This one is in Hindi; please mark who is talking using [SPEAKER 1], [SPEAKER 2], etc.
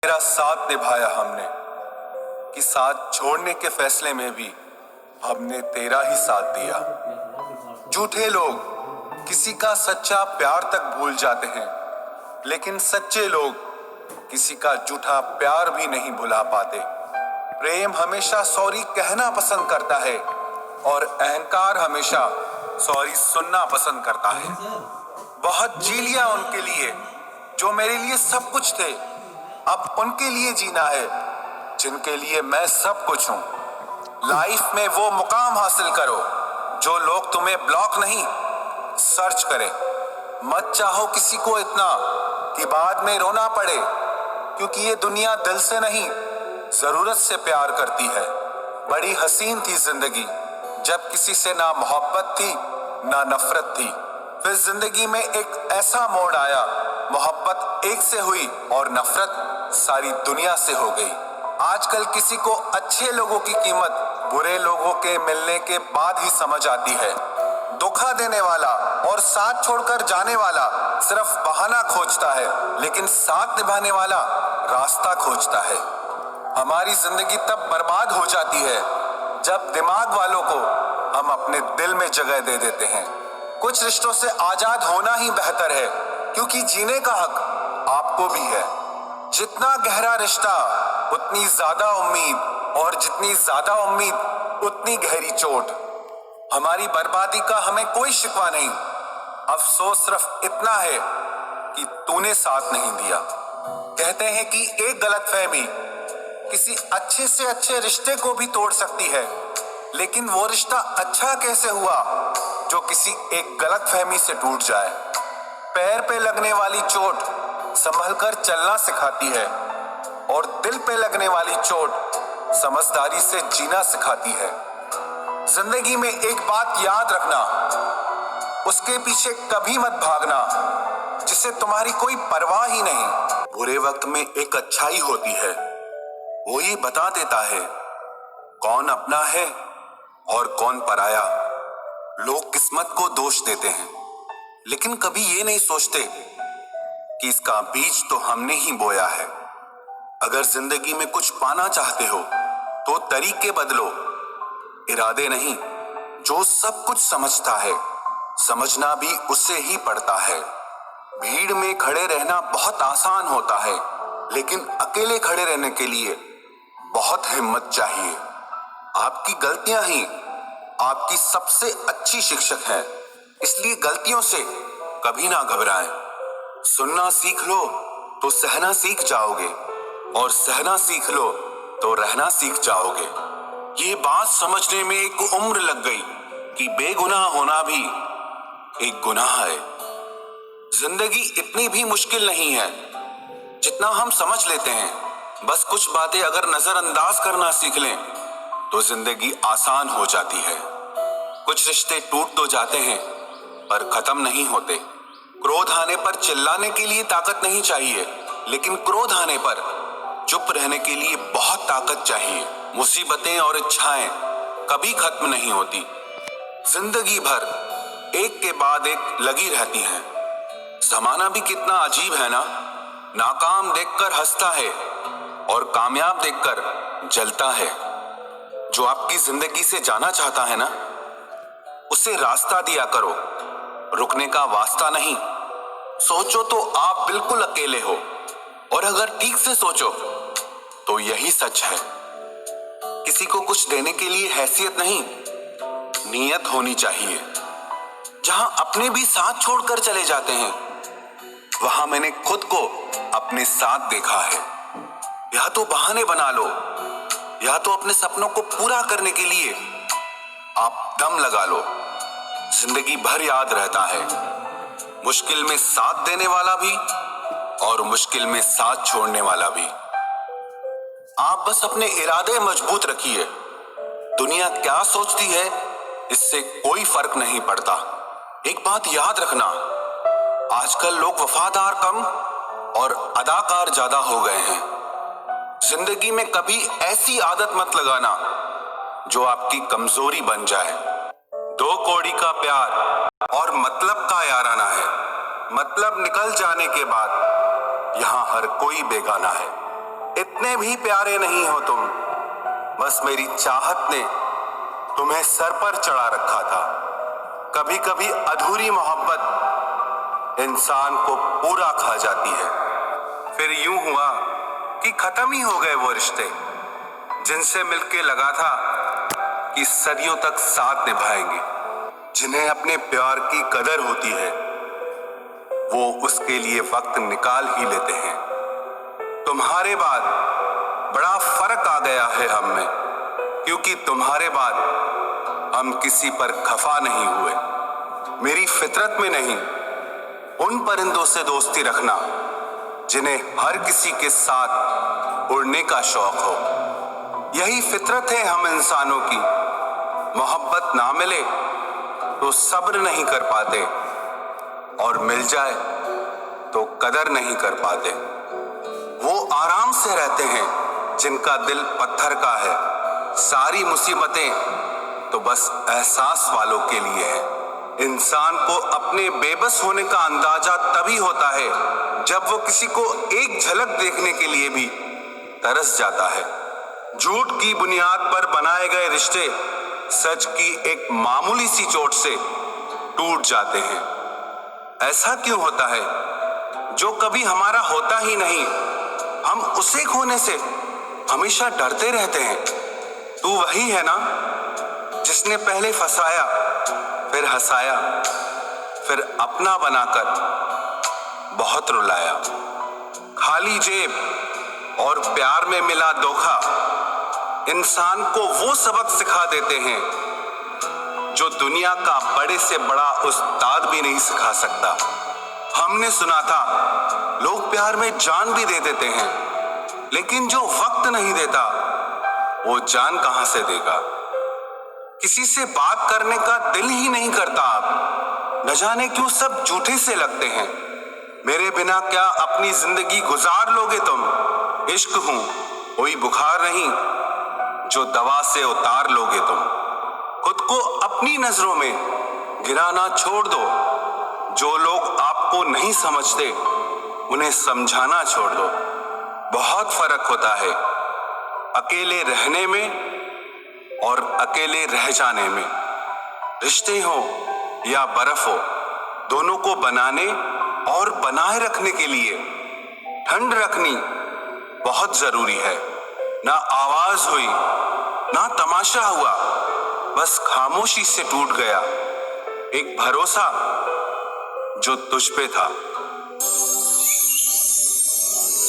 [SPEAKER 1] मेरा साथ निभाया हमने कि साथ छोड़ने के फैसले में भी हमने तेरा ही साथ दिया। झूठे लोग किसी का सच्चा प्यार तक भूल जाते हैं, लेकिन सच्चे लोग किसी का झूठा प्यार भी नहीं भुला पाते। प्रेम हमेशा सॉरी कहना पसंद करता है और अहंकार हमेशा सॉरी सुनना पसंद करता है। बहुत जी लिया उनके लिए जो मेरे लिए सब कुछ थे, अब उनके लिए जीना है जिनके लिए मैं सब कुछ हूं। लाइफ में वो मुकाम हासिल करो जो लोग तुम्हें ब्लॉक नहीं सर्च करें। मत चाहो किसी को इतना कि बाद में रोना पड़े, क्योंकि ये दुनिया दिल से नहीं जरूरत से प्यार करती है। बड़ी हसीन थी जिंदगी जब किसी से ना मोहब्बत थी ना नफरत थी। फिर जिंदगी में एक ऐसा मोड़ आया, मोहब्बत एक से हुई और नफरत सारी दुनिया से हो गई। आजकल किसी को अच्छे लोगों की कीमत बुरे लोगों के मिलने के बाद ही समझ आती है। धोखा देने वाला और साथ छोड़कर जाने वाला सिर्फ बहाना खोजता है, लेकिन साथ निभाने वाला रास्ता खोजता है। हमारी जिंदगी तब बर्बाद हो जाती है जब दिमाग वालों को हम अपने दिल में जगह दे देते हैं। कुछ रिश्तों से आजाद होना ही बेहतर है, क्योंकि जीने का हक आपको भी है। जितना गहरा रिश्ता उतनी ज्यादा उम्मीद, और जितनी ज्यादा उम्मीद उतनी गहरी चोट। हमारी बर्बादी का हमें कोई शिकवा नहीं, अफसोस सिर्फ इतना है कि तूने साथ नहीं दिया। कहते हैं कि एक गलतफहमी किसी अच्छे से अच्छे रिश्ते को भी तोड़ सकती है, लेकिन वो रिश्ता अच्छा कैसे हुआ जो किसी एक गलतफहमी से टूट जाए। पैर पे लगने वाली चोट संभल कर चलना सिखाती है, और दिल पे लगने वाली चोट समझदारी से जीना सिखाती है। जिंदगी में एक बात याद रखना, उसके पीछे कभी मत भागना जिसे तुम्हारी कोई परवाह ही नहीं। बुरे वक्त में एक अच्छाई होती है, वो ये बता देता है कौन अपना है और कौन पराया। लोग किस्मत को दोष देते हैं, लेकिन कभी ये नहीं सोचते कि इसका बीज तो हमने ही बोया है। अगर जिंदगी में कुछ पाना चाहते हो तो तरीके बदलो, इरादे नहीं। जो सब कुछ समझता है समझना भी उससे ही पड़ता है। भीड़ में खड़े रहना बहुत आसान होता है, लेकिन अकेले खड़े रहने के लिए बहुत हिम्मत चाहिए। आपकी गलतियां ही आपकी सबसे अच्छी शिक्षक है, इसलिए गलतियों से कभी ना घबराएं। सुनना सीख लो तो सहना सीख जाओगे, और सहना सीख लो तो रहना सीख जाओगे। ये बात समझने में एक उम्र लग गई कि बेगुनाह होना भी एक गुनाह है। जिंदगी इतनी भी मुश्किल नहीं है जितना हम समझ लेते हैं। बस कुछ बातें अगर नजरअंदाज करना सीख लें तो जिंदगी आसान हो जाती है। कुछ रिश्ते टूट तो जाते हैं पर खत्म नहीं होते। क्रोध आने पर चिल्लाने के लिए ताकत नहीं चाहिए, लेकिन क्रोध आने पर चुप रहने के लिए बहुत ताकत चाहिए। मुसीबतें और इच्छाएं कभी खत्म नहीं होती, जिंदगी भर एक के बाद एक लगी रहती हैं। जमाना भी कितना अजीब है ना, नाकाम देखकर हंसता है और कामयाब देखकर जलता है। जो आपकी जिंदगी से जाना चाहता है ना, उसे रास्ता दिया करो, रुकने का वास्ता नहीं। सोचो तो आप बिल्कुल अकेले हो, और अगर ठीक से सोचो तो यही सच है। किसी को कुछ देने के लिए हैसियत नहीं, नीयत होनी चाहिए। जहां अपने भी साथ छोड़कर चले जाते हैं, वहां मैंने खुद को अपने साथ देखा है। या तो बहाने बना लो, या तो अपने सपनों को पूरा करने के लिए आप दम लगा लो। जिंदगी भर याद रहता है, मुश्किल में साथ देने वाला भी और मुश्किल में साथ छोड़ने वाला भी। आप बस अपने इरादे मजबूत रखिए। दुनिया क्या सोचती है इससे कोई फर्क नहीं पड़ता। एक बात याद रखना, आजकल लोग वफादार कम और अदाकार ज्यादा हो गए हैं। जिंदगी में कभी ऐसी आदत मत लगाना जो आपकी कमजोरी बन जाए। दो कौड़ी का प्यार और मतलब का याराना है। मतलब निकल जाने के बाद यहां हर कोई बेगाना है। इतने भी प्यारे नहीं हो तुम, बस मेरी चाहत ने तुम्हें सर पर चढ़ा रखा था। कभी कभी अधूरी मोहब्बत इंसान को पूरा खा जाती है। फिर यूं हुआ कि खत्म ही हो गए वो रिश्ते जिनसे मिलके लगा था कि सदियों तक साथ निभाएंगे। जिन्हें अपने प्यार की कदर होती है वो उसके लिए वक्त निकाल ही लेते हैं। तुम्हारे बाद बड़ा फर्क आ गया है हम में, क्योंकि तुम्हारे बाद हम किसी पर खफा नहीं हुए। मेरी फितरत में नहीं उन परिंदों से दोस्ती रखना जिन्हें हर किसी के साथ उड़ने का शौक हो। यही फितरत है हम इंसानों की। मोहब्बत ना मिले तो सब्र नहीं कर पाते, और मिल जाए तो कदर नहीं कर पाते। वो आराम से रहते हैं जिनका दिल पत्थर का है। सारी मुसीबतें तो बस एहसास वालों के लिए है। इंसान को अपने बेबस होने का अंदाजा तभी होता है जब वो किसी को एक झलक देखने के लिए भी तरस जाता है। झूठ की बुनियाद पर बनाए गए रिश्ते सच की एक मामूली सी चोट से टूट जाते हैं। ऐसा क्यों होता है? जो कभी हमारा होता ही नहीं, हम उसे खोने से हमेशा डरते रहते हैं। तू वही है ना जिसने पहले फंसाया, फिर हंसाया, फिर अपना बनाकर बहुत रुलाया। खाली जेब और प्यार में मिला धोखा इंसान को वो सबक सिखा देते हैं जो दुनिया का बड़े से बड़ा उस्ताद भी नहीं सिखा सकता। हमने सुना था लोग प्यार में जान भी दे देते हैं, लेकिन जो वक्त नहीं देता वो जान कहां से देगा। किसी से बात करने का दिल ही नहीं करता आप, न जाने क्यों सब झूठे से लगते हैं। मेरे बिना क्या अपनी जिंदगी गुजार लोगे तुम? इश्क हूं कोई बुखार नहीं जो दवा से उतार लोगे तुम। खुद को अपनी नजरों में गिराना छोड़ दो। जो लोग आपको नहीं समझते उन्हें समझाना छोड़ दो। बहुत फर्क होता है अकेले रहने में और अकेले रह जाने में। रिश्ते हो या बर्फ हो, दोनों को बनाने और बनाए रखने के लिए ठंड रखनी बहुत जरूरी है। ना आवाज हुई, ना तमाशा हुआ, बस खामोशी से टूट गया एक भरोसा जो तुझ पे था।